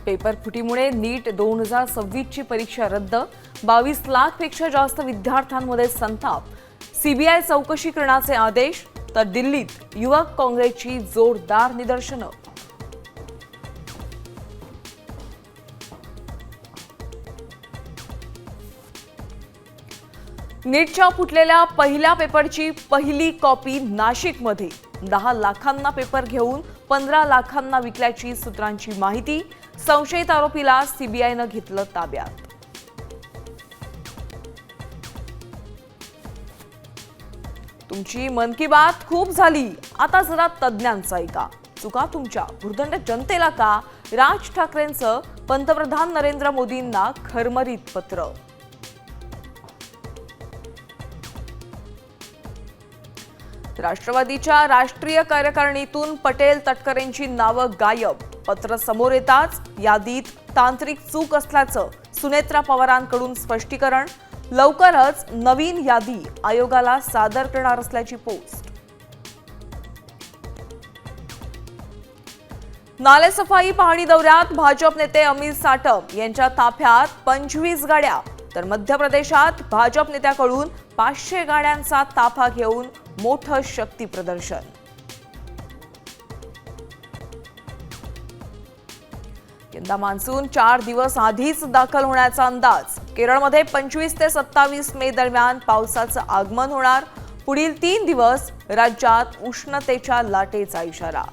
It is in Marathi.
पेपर फुटीमुळे नीट 2026 ची परीक्षा रद्द. 22 लाखपेक्षा जास्त विद्यार्थ्यांमध्ये संताप. सीबीआय चौकशी करण्याचे आदेश. तर दिल्लीत युवक काँग्रेसची जोरदार निदर्शनं. नीटच्या फुटलेल्या पहिल्या पेपरची पहिली कॉपी नाशिकमध्ये. 10 लाखांना पेपर घेऊन 15 लाखांना विकल्याची सूत्रांची माहिती. संशयित आरोपीला सीबीआयनं घेतलं ताब्यात. तुमची मन की बात खूप झाली, आता जरा तज्ञांचं ऐका. चुका तुमच्या, भुर्दंड जनतेला का? राज ठाकरेंचं पंतप्रधान नरेंद्र मोदींना खरमरीत पत्र. राष्ट्रवादीच्या राष्ट्रीय कार्यकारिणीतून पटेल तटकरेंची नावं गायब. पत्र समोर येताच यादीत तांत्रिक चूक असल्याचं सुनेत्रा पवारांकडून स्पष्टीकरण. लवकरच नवीन यादी आयोगाला सादर करणार असल्याची पोस्ट. नालेसफाई पाहणी दौऱ्यात भाजप नेते अमित साटम यांच्या ताफ्यात 25 गाड्या. तर मध्य प्रदेशात भाजप नेत्याकडून 500 गाड्यांचा ताफा घेऊन मोठं शक्ती प्रदर्शन. यंदा मान्सून 4 दिवस आधीच दाखल होण्याचा अंदाज. केरळमध्ये 25 ते 27 मे दरम्यान पावसाचं आगमन होणार. पुढील 3 दिवस राज्यात उष्णतेच्या लाटेचा इशारा.